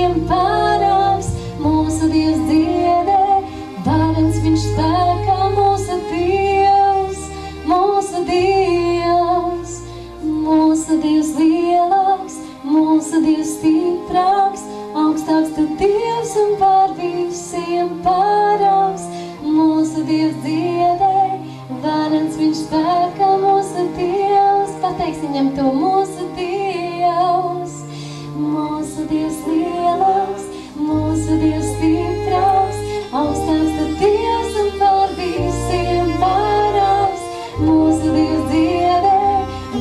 visiem pārāks, mūsu Dievs dziedē, varens viņš spēkā, mūsu Dievs, mūsu Dievs, mūsu Dievs lielāks, mūsu Dievs stiprāks, augstāks tu Dievs un pār visiem pārāks, mūsu Dievs dziedē, varens viņš spēkā, mūsu Dievs, pateiks viņam to mūsu Dievs, mūsu Dievs lielāks, mūsu Dievs stiprāks, augstāks tu Dievs un pār visiem pārāks, mūsu Dievs dziedē,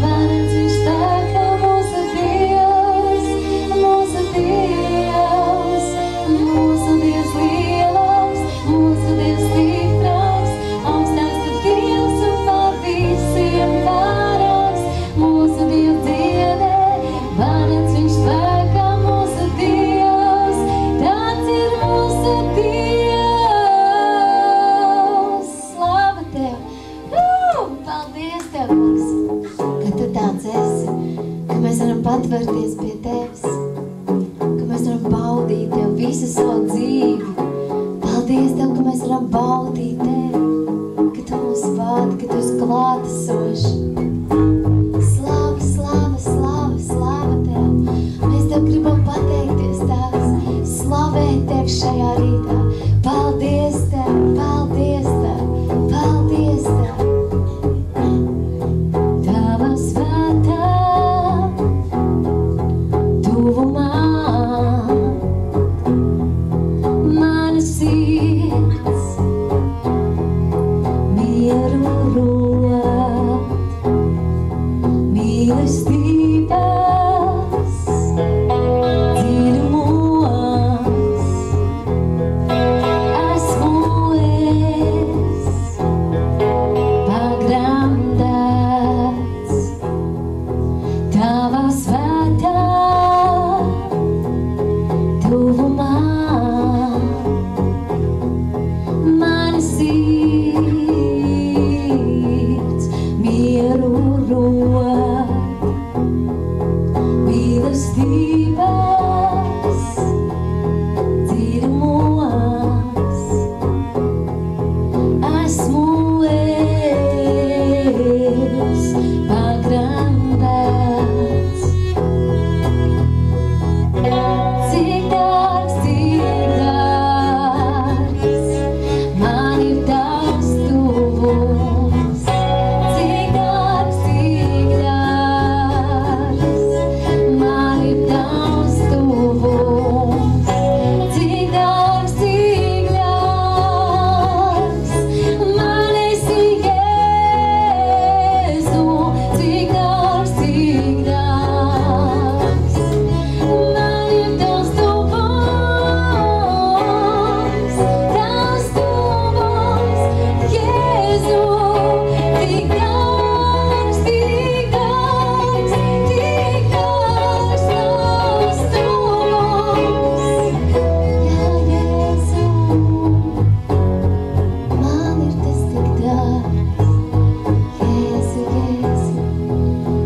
varens viņš spēkā, mūsu Dievs, mūsu Dievs, mūsu Dievs lielāks, mūsu Dievs stiprāks, augstāks tu Dievs un pār visiem pārāks, mūsu Dievs dziedē, varens viņš spēkā, mūsu Dievs, tāds ir mūsu Dievs. Slava Tev! Paldies Tev, Kungs, ka Tu tāds esi, ka mēs varam patvērties pie Tevis, ka mēs varam baudīt Tev visu savu dzīvi. Paldies Tev, ka mēs varam baudīt Tevi, ka Tu mūs vadi, ka Tu esi klātesošs. Slava, slava, slava, slava Tev. Mēs Tev gribam pateikties Tēvs, slavēt Tev šajā rītā. Paldies Tev, paldies Tev, paldies Tev. Tava svētā tuvumā mana sirds mieru rod, mīlestības dziļumos esmu es pagrandēts. Tava svētā tuvumā mana sirds mieru rod, mīlestības dziļumos esmu es pagrandēts. Cik dārgs, man ir tavs tuvums. Cik dārgs, man ir tavs tuvums. Cik dārgs, man esi Jēzu. Cik dārgs, man ir tavs tuvums. Tavs tuvums, Jēzu. Tik dārgs, tavs tuvums. Jā, Jēzu, man ir tas tik dārgs. Jēzu, Jēzu,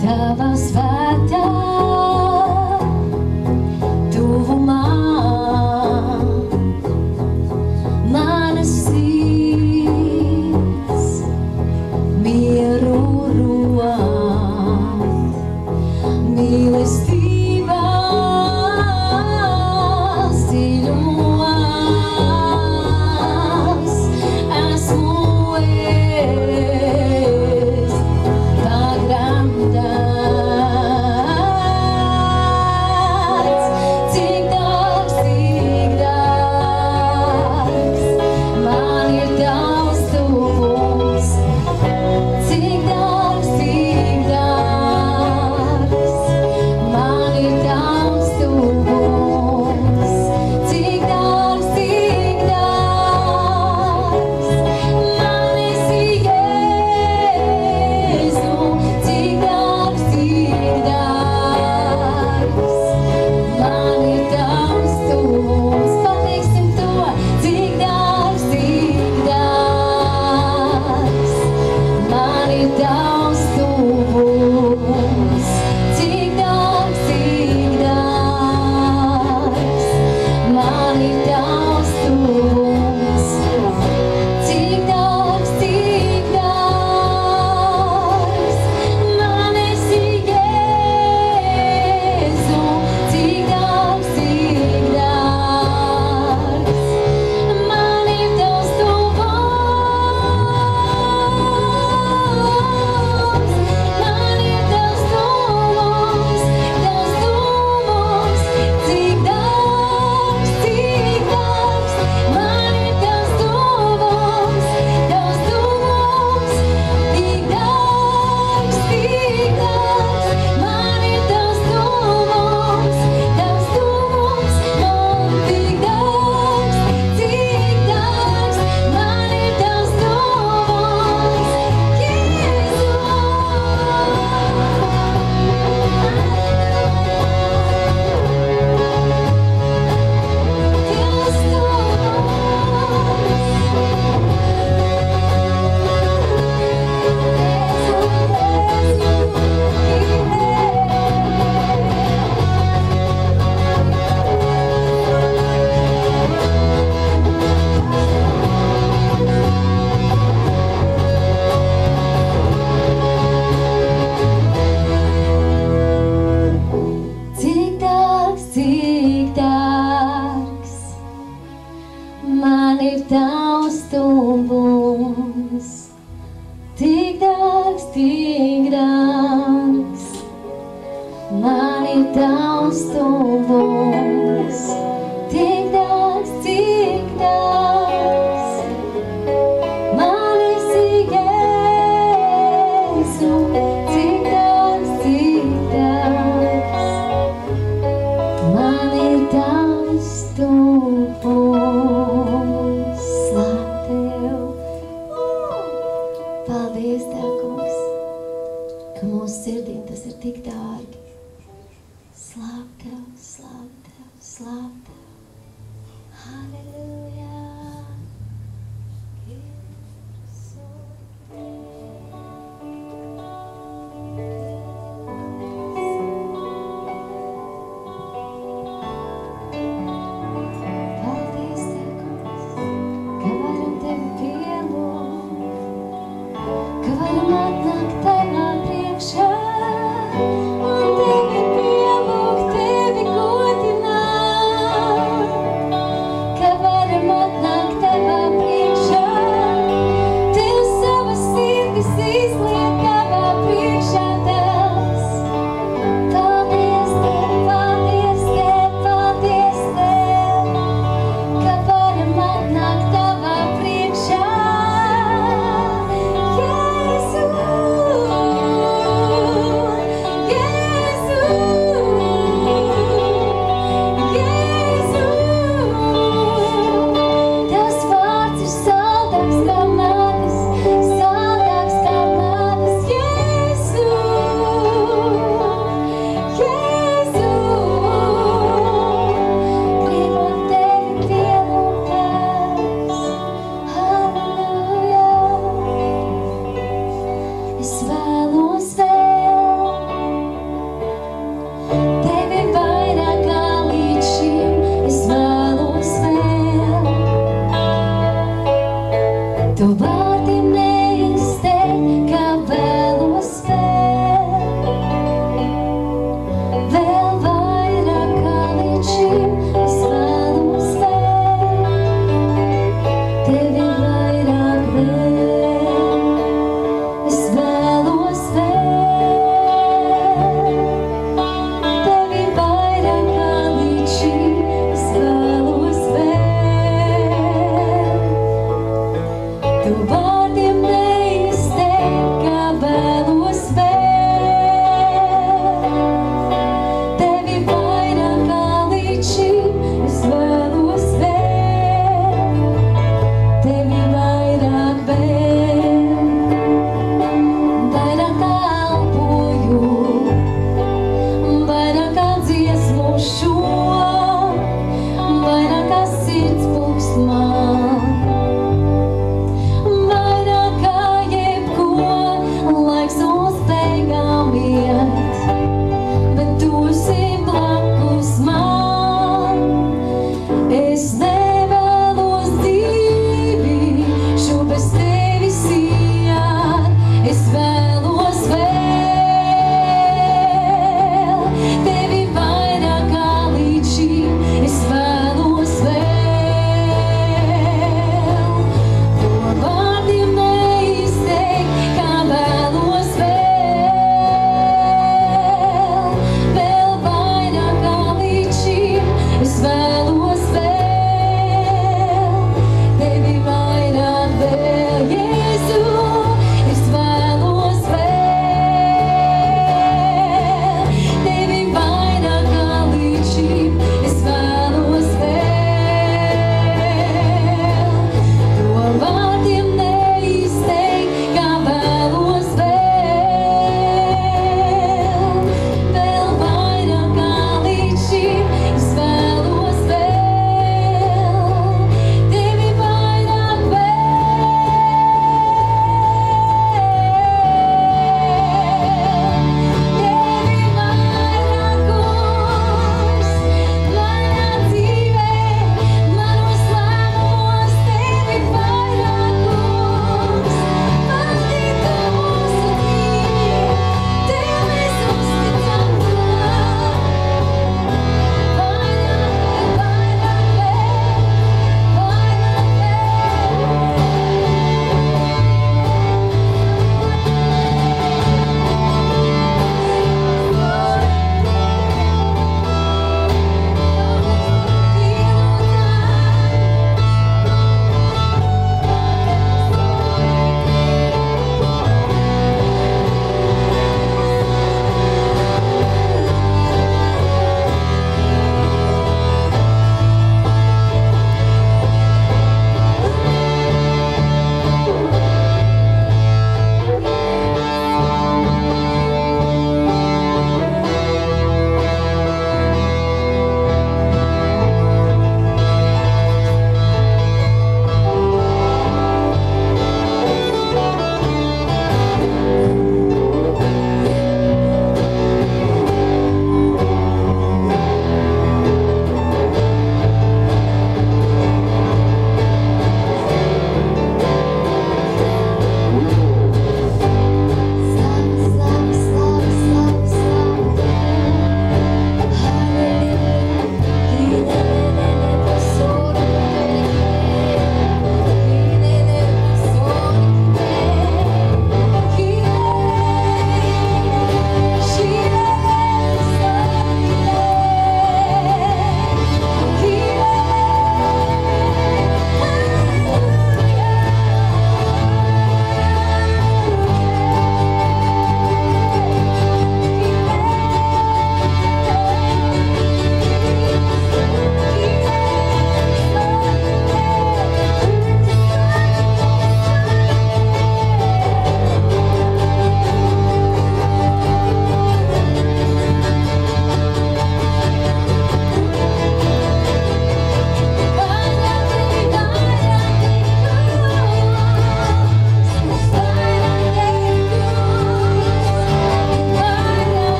Tava svētā tuvumā mana sirds mieru rod, mīlestības dziļumos esmu es pagrandēts. Cik dārgs, man ir tavs tuvums. Cik dārgs, man tavs tuvums, tik daudz, cik daudz. Man esi Jēzu, cik daudz, cik daudz. Man ir tavs tuvums, slāv Tev. Paldies, Tev, Kungs, ka mūsu sirdīm tas ir tik dārgi. Slāv Tev, slāv Tev, slāv Tev. Halleluja. Paldies, Tev, Kungs, ka varam Tevi pielūgt, ka varam atnākt Tavā priekšā un Tevi pielūgt, Tevi godināt.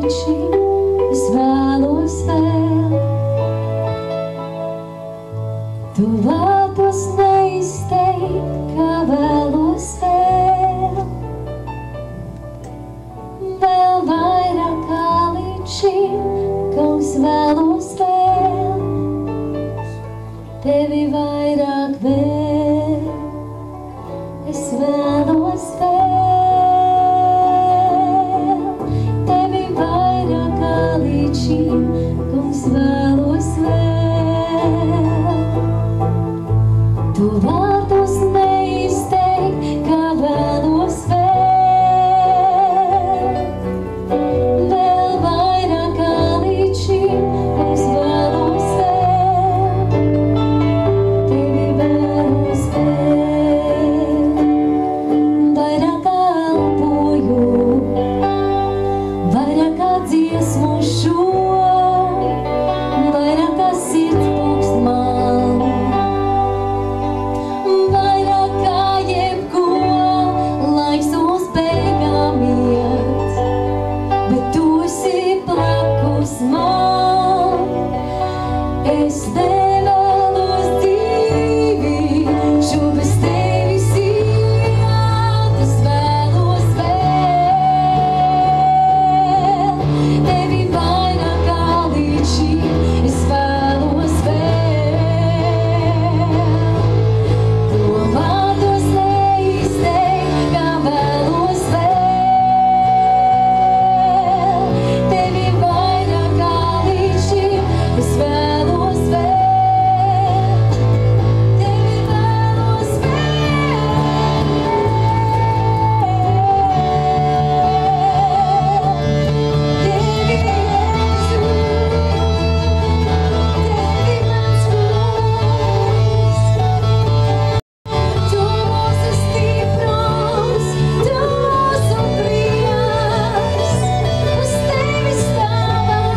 līdz šim, es vēlos vēl. Tu vārdos neizteikt, kā vēlos vēl. Vēl vairāk kā līdz šim, kungs, vēlos vēl. Tevi vairāk vēl, es vēlos vēl. Tevi vairāk kā līdz šim, kungs, vēlos vēl. Tu vārdos neizteikt, kā vēlos vēl. Vēl vairāk kā līdz šim, kungs, vēlos vēl. Tevi vēlos vēl. Vairāk kā elpoju, vairāk kā dziesmu šo, vairāk kā sirds pukst man. Vairāk kā jebko, laiks uz beigām iet, bet tu esi blakus man. Es nevēlos dzīvi, šo bez tevis iet, es vēlos vēl. Tevi vairāk kā līdz šim, es vēlos vēl. To vārdos neizteikt, kā vēlos vēl. Tevi vairāk kā līdz šim, es vēlos vēl. Tevi vēlos Tevi mans kungs. Tu mūsu stiprums, tu mūsu prieks, uz tevi stāvam,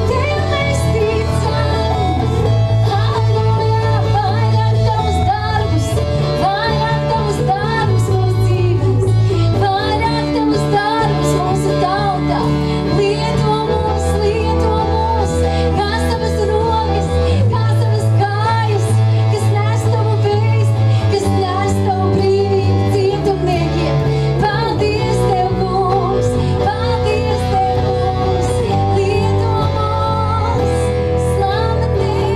tev mēs ticam. Halleluja, vairāk tavus darbus mūsu dzīvēs, vairāk tavus darbus mūsu tautā. Lieto mūs, kā savas rokas, kā savas kājas, kas nes tavu vēsti, kas nes tavu brīvību cietumniekiem. Paldies tev, kungs, paldies tev, kungs, lieto mūs, slava tev.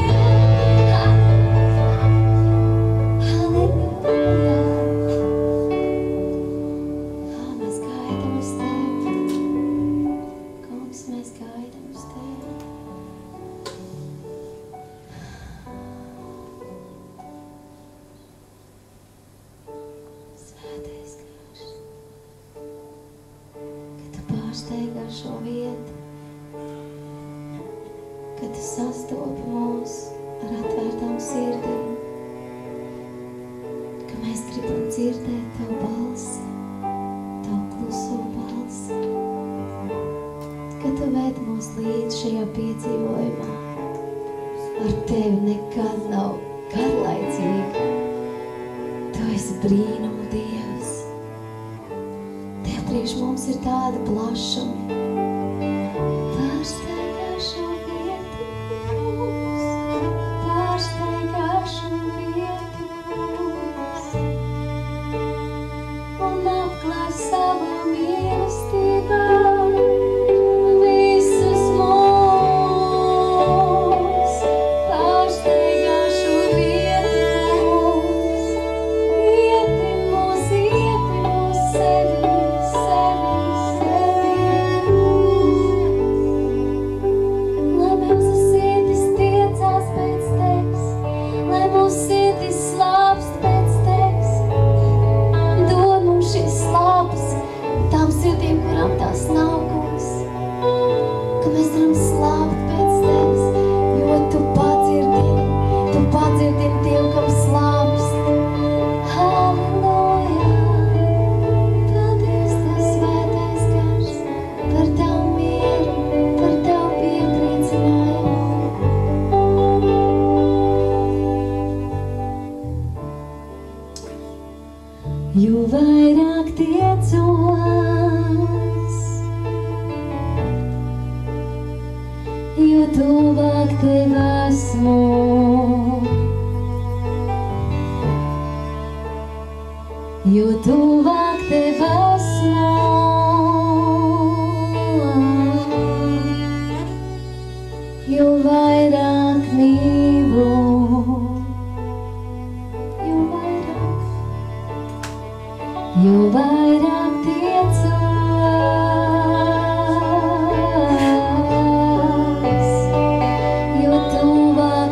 Halleluja. Mēs gaidām uz tevi, kungs, mēs gaidām uz tevi. Svētais Gars, kad tu pārsteigā šo vietu, kad tu sastopi mūs ar atvērtām sirdīm, ka mēs gribam dzirdēt tavu balsi, tavu kluso balsi, kad tu ved mūs līdz šajā piedzīvojumā. Ar tevi nekad nav garlaicīgi. Tu esi brīnumu Dievs. Tev priekš mums ir tāda plašuma. Pārsteigā šo vietu, kungs, pārsteigā šo vietu, kungs, un apklāj savā mīlestībā visus mūs. Pārsteigā šo vietu, kungs, ietver mūs sevi, sevi, sevi. tuvāk tev esmu. Jo tuvāk tev esmu. Jo vairāk mīlu. Jo vairāk tiecos, jo tuvāk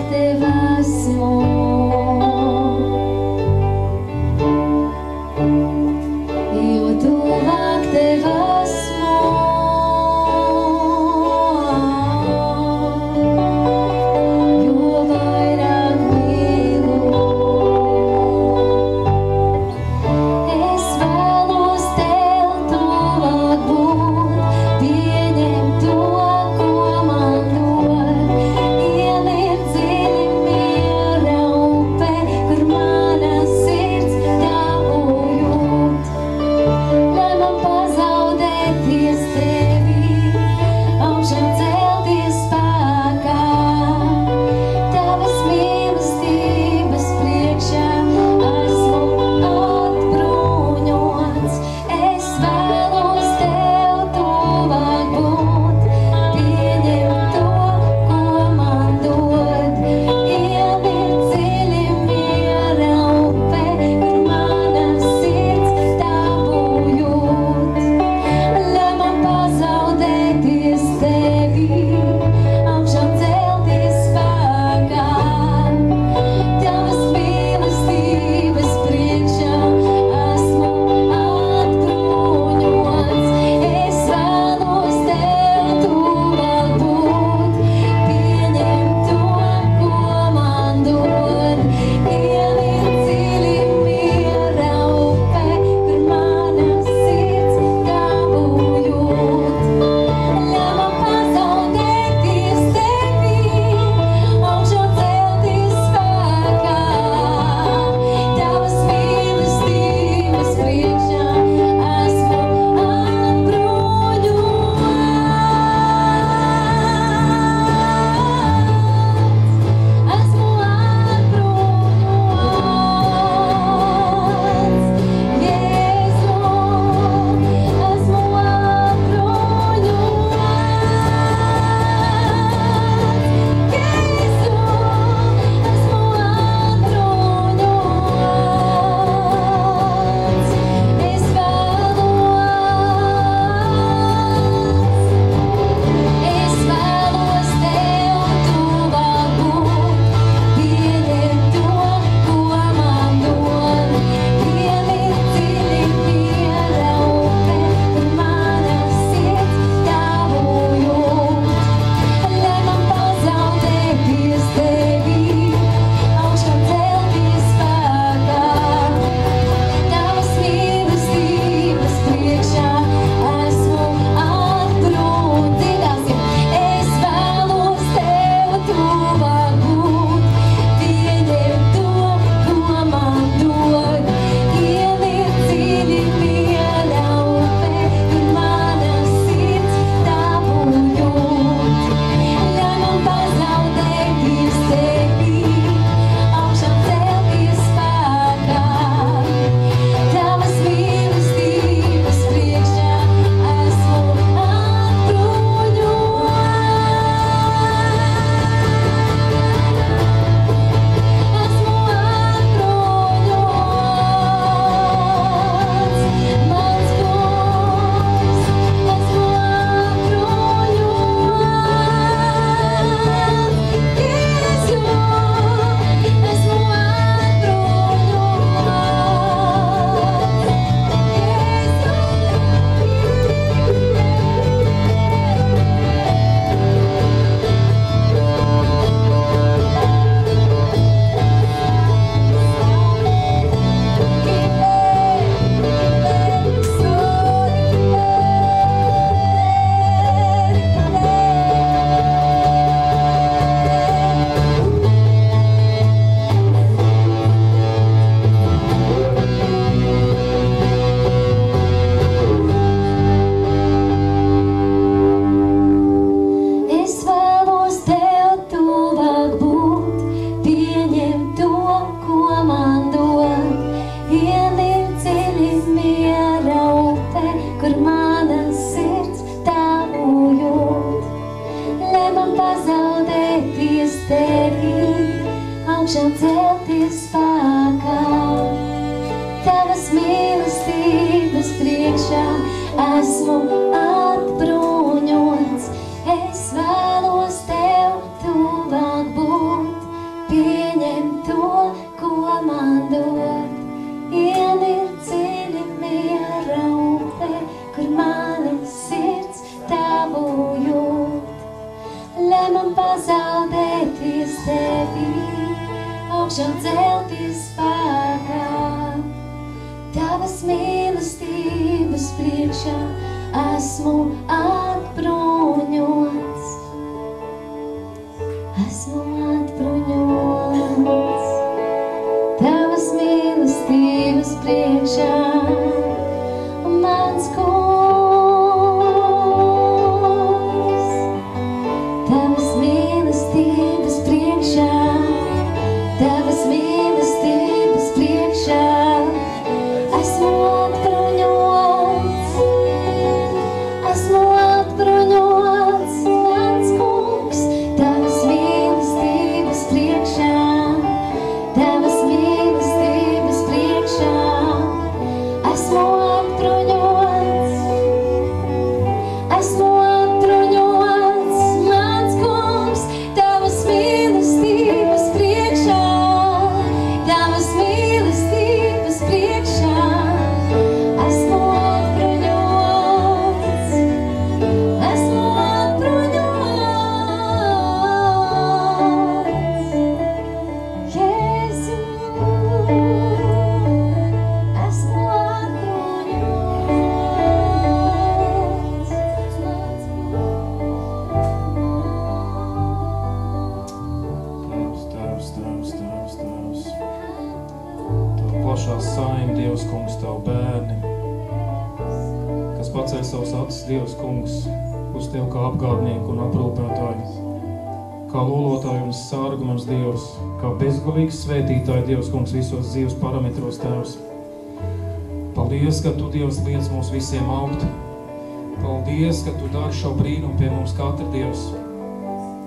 tevi, augšām celties spēkā. Tavas mīlestības priekšā esmu atbruņots. Es vēlos tev tuvāk būt, pieņem to, ko man dod. Ienir dziļi miera upē, kur mani sirds tavu jūt. Lai man pazaudēties tevi, augšām celties spēkā. Tavas mīlestības priekšā esmu atbruņots. Esmu atbruņots. Tavas mīlestības priekšā, mans kungs. Tavas mīlestības priekšā, tavas mīlestības priekšā, esmu atbruņots. Esmu atbruņots, mans kungs. Tavas mīlestības priekšā, tavas mīlestības priekšā, esmu atbruņots. Esmu atbruņots, mans kungs. Tavas mīlestības priekšā, tavas mīlestības priekšā, esmu atbruņots. Esmu atbruņots. Jēzu, esmu atbruņots. Tēvs. Tavu plašā saima, Dievs, kungs, tavu bērni, kas paceļ savus acis, Dievs, kungs, uz tev kā apgādnieku un aprūpētāju, kā lolotāju un sargu mans Dievs, kā bezgalīgs svētītāju, Dievs, kungs, visos dzīves parametros, Tēvs. Paldies, ka tu, Dievs, liec mums visiem augt. Paldies, ka tu dari šo brīnumu pie mums katru, Dievs.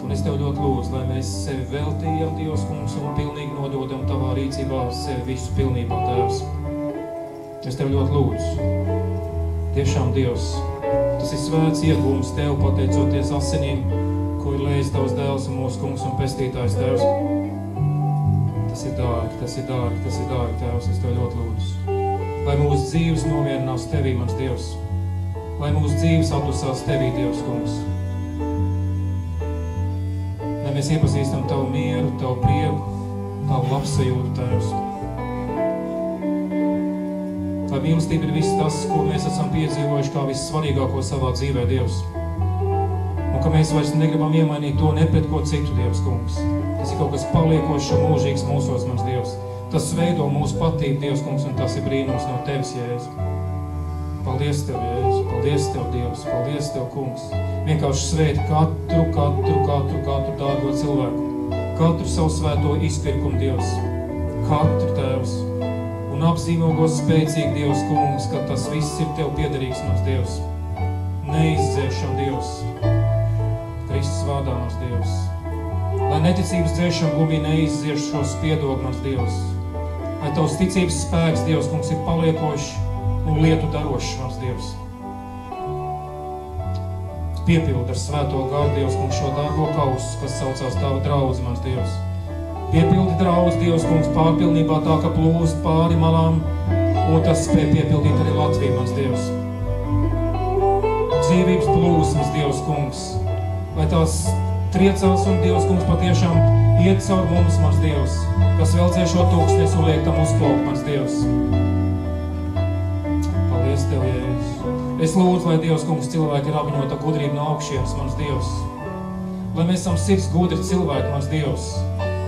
Un es tev ļoti lūdzu, lai mēs sevi veltījam, Dievs, kungs, un pilnīgi nododam tavā rīcībā sevi visu pilnībā, Tēvs. Es tev ļoti lūdzu. Tiešām, Dievs, tas ir svēts iegūms tev, pateicoties asinīm, ko ir lējis tavs dēls un mūsu kungs un pestītājs, Tēvs. Tas ir dārgi, Tēvs, es tev ļoti lūdzu. Lai mūsu dzīves nomierinās tevī, mans Dievs. Lai mūsu dzīves atdusās tevī, Dievs, kungs. Lai mēs iepazīstam tavu mieru, tavu prieku, tavu labsajūtu, Tēvs. Lai mīlestība ir viss tas, ko mēs esam piedzīvojuši kā vissvarīgāko savā dzīvē, Dievs. Un ka mēs vairs negribam iemainīt to ne pret ko citu, Dievs, kungs. Tas ir kaut kas paliekošs un mūžīgs mūsos, mans Dievs. Tas veido mūsu patību, Dievs, kungs, un tas ir brīnums no tevis, Jēzu. Paldies tev, Jēzu, paldies tev, Dievs, paldies tev, kungs. Vienkārši svēti katru dārgo cilvēku, katru savu svēto izpirkumu, Dievs, katru, Tēvs, un apzīmogos spēcīgi, Dievs, kungs, ka tas viss ir tev piederīgs, mans Dievs. Neizdzēšam, Dievs, Kristus vārdā, mans Dievs. Lai neticības dzēšam glumī neizdzieš šo spiedogu, mans Dievs. Lai tavs ticības spēks, Dievs, kungs, ir paliekošs un lietu darošs, mans Dievs. Piepildi ar svēto garu, Dievs, kungs, šo dārgo kausu, kas saucās tava draudze, mans Dievs. Piepildi draudz, Dievs, kungs, pārpilnībā tā, ka plūst pāri malām, un tas spēj piepildīt arī Latviju, mans Dievs. Dzīvības plūsmas, Dievs, kungs, lai tās triecās un, Dievs, kungs, patiešām iet caur mums, mans Dievs, kas velcē šo tūkstnes un liek tam uzplaukt, mans Dievs. Paldies tev, Jēzus. Es lūdzu, lai, Dievs, kungs, cilvēki ir apņota gudrība no augšienes, mans Dievs. Lai mēs esam sirds gudri cilvēki, mans Dievs.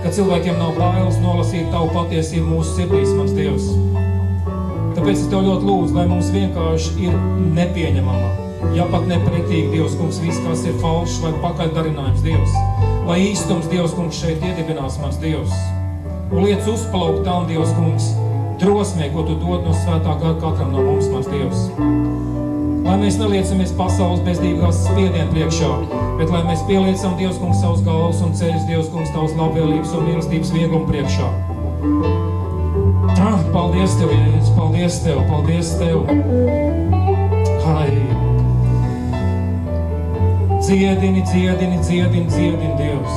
Ka cilvēkiem nav bailes nolasīt tavu patiesību mūsu sirdīs, mans Dievs. Tāpēc es tev ļoti lūdzu, lai mums vienkārši ir nepieņemama, ja pat nepretīgi, Dievs, kungs, viss, kas ir falšs vai pakaļdarinājums, Dievs. Lai īstums, Dievs, kungs, šeit iedibinās, mans Dievs. Un liec uzplaukt tam, Dievs, kungs, drosmē, ko tu dod no svētā gara katram no mums, mans Dievs. Lai mēs neliecamies pasaules bezdīgās spiedienu priekšā, bet lai mēs pieliecam, Dievs, kungs, savus galvas un ceļus, Dievs, kungs, tavas labvēlības un mīlestības viegumu priekšā. Paldies Tev, Jēzus, paldies Tev, paldies Tev. Hai. Dziedini, Dievs.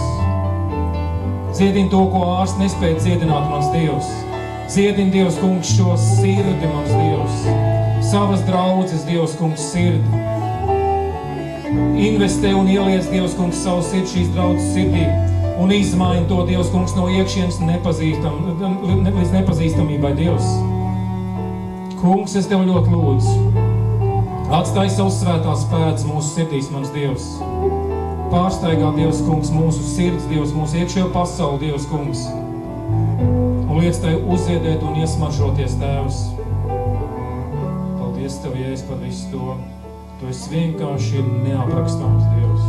Dziedini to, ko ārsts nespēja dziedināt, mans Dievs. Dziedini, Dievs, kungs, šo sirdi, mans Dievs. Savas draudzes, Dievs, kungs, sirdi. Investē un ieliec, Dievs, kungs, savu sirdi šīs draudzes sirdī un izmaini to, Dievs, kungs, no iekšienes līdz nepazīstamībai, Dievs. Kungs, es Tev ļoti lūdzu. Atstāj savus svētās pēdas mūsu sirdīs, mans Dievs. Pārstaigā, Dievs, kungs, mūsu sirds, Dievs, mūsu iekšējo pasauli, Dievs, kungs. Un liec Tai uzziedēt un iesmaržoties, Tēvs. Paldies Tev, Jēzus, par visu to. Tu esi vienkārši neaprakstāms, Dievs.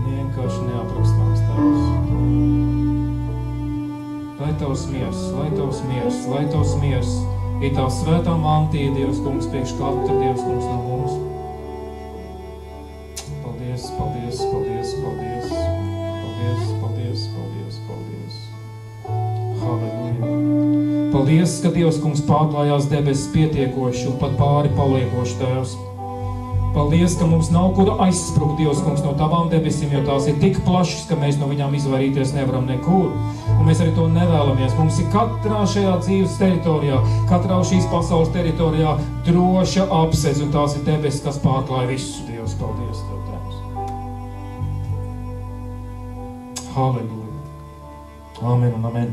Vienkārši neaprakstāms, Tēvs. Lai Tavs miers, lai Tavs miers, lai Tavs miers ir Tā svētā mantija, Dievs, kungs, priekš katra, Dievs, kungs, no mums. Paldies, paldies, paldies, paldies. Paldies, paldies, paldies, paldies. Halleluja. Paldies, ka Dievs, kungs, pārklājās debesis pietiekoši un pat pāri paliekoši, Tēvs. Paldies, ka mums nav kur aizsprukt, Dievs, kungs, no Tavām debesīm, jo tās ir tik plašas, ka mēs no viņām izvairīties nevaram nekur. Un mēs arī to nevēlamies. Mums ir katrā šajā dzīves teritorijā, katrā šīs pasaules teritorijā droša apsedz, un tās ir debesis, kas pārklāja visu, Dievs. Paldies Tev, Tēvs. Halleluja. Amen un amen.